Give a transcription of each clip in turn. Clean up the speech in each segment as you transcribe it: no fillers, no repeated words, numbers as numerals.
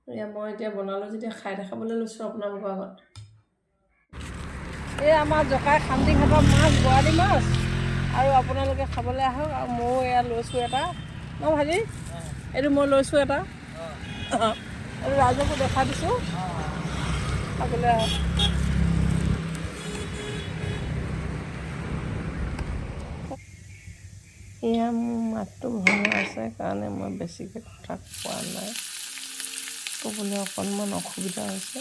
মই এতিয়া বনালোঁ যেতিয়া খাই দেখাবলৈ লৈছোঁ আপোনালোকৰ আগত। এই আমাৰ জকাই শান্তিঘাটৰ মাছ, বৰালি মাছ, আৰু আপোনালোকে খাবলৈ আহক। আৰু ময়ো এয়া লৈছোঁ এটা ন ভাজি, এইটো মই লৈছোঁ এটা, এইটো ৰাইজকো দেখাই দিছোঁ, খাবলৈ আহক। এয়া মোৰ মাতটো ভঙা আছে কাৰণে মই বেছিকৈ কথা কোৱা নাই, ক'বলৈ অকণমান অসুবিধা হৈছে।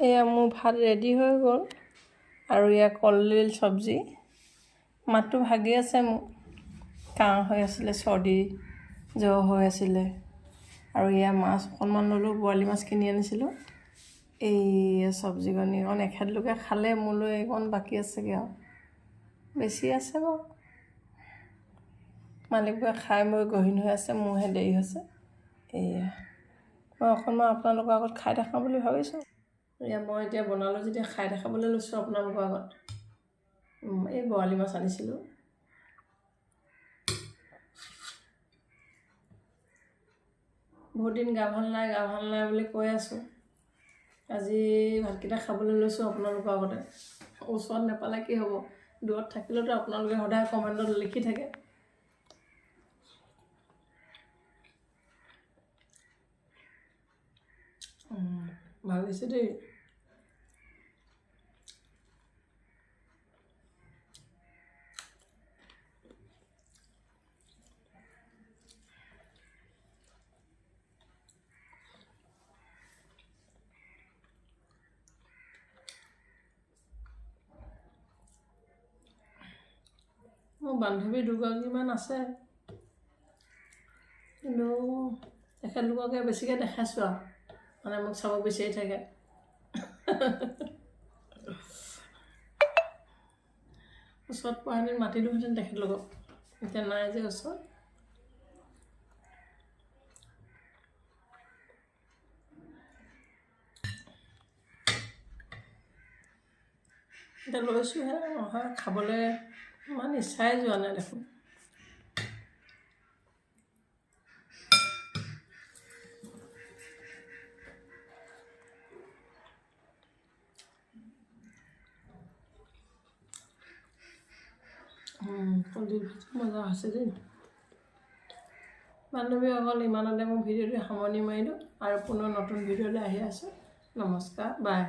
এয়া মোৰ ভাত ৰেডি হৈ গ'ল, আৰু এয়া কলডিল চব্জি। মাতটো ভাগি আছে মোৰ, কাহ হৈ আছিলে, চৰ্দি জ্বৰ হৈ আছিলে। আৰু এয়া মাছ অকণমান ল'লোঁ, বৰালি মাছ কিনি আনিছিলোঁ। এই চব্জিকণি অকণ এখেতলোকে খালে, মোলৈ এইকণ বাকী আছেগৈ, আৰু বেছি আছে বাৰু। মালিকবোৰে খাই মই গহীন হৈ আছে, মোৰহে দেৰি হৈছে। এয়া মই অকণমান আপোনালোকৰ আগত খাই দেখাওঁ বুলি ভাবিছোঁ। মই এতিয়া বনালোঁ যেতিয়া খাই দেখাবলৈ লৈছোঁ আপোনালোকৰ আগত। এই বৰালি মাছ আনিছিলোঁ। বহুত দিন গা ভাল নাই বুলি কৈ আছোঁ। আজি ভাতকেইটা খাবলৈ লৈছোঁ আপোনালোকৰ আগতে। ওচৰত নেপালে কি হ'ব, দূৰত থাকিলেতো আপোনালোকে সদায় কমেণ্টত লিখি থাকে। ভাল হৈছে দেই। মোৰ বান্ধৱী দুগৰাকীমান আছে, কিন্তু তেখেতলোককে বেছিকৈ দেখাইছোঁ আৰু মানে মোক চাব বিচাৰি থাকে। ওচৰত পোৱাহেঁতেন মাতিলোহেঁতেন তেখেতলোকক, এতিয়া নাই যে ওচৰত। এতিয়া লৈছোঁহে, নহয় খাবলৈ ইমান ইচ্ছাই যোৱা নাই দেখোন। কলডিল ভাজি মজা হৈছে দেই। বান্ধৱীসকল, ইমানতে মোৰ ভিডিঅ'টো সামৰণি মাৰিলোঁ আৰু পুনৰ নতুন ভিডিঅ'লৈ আহি আছোঁ। নমস্কাৰ, বাই।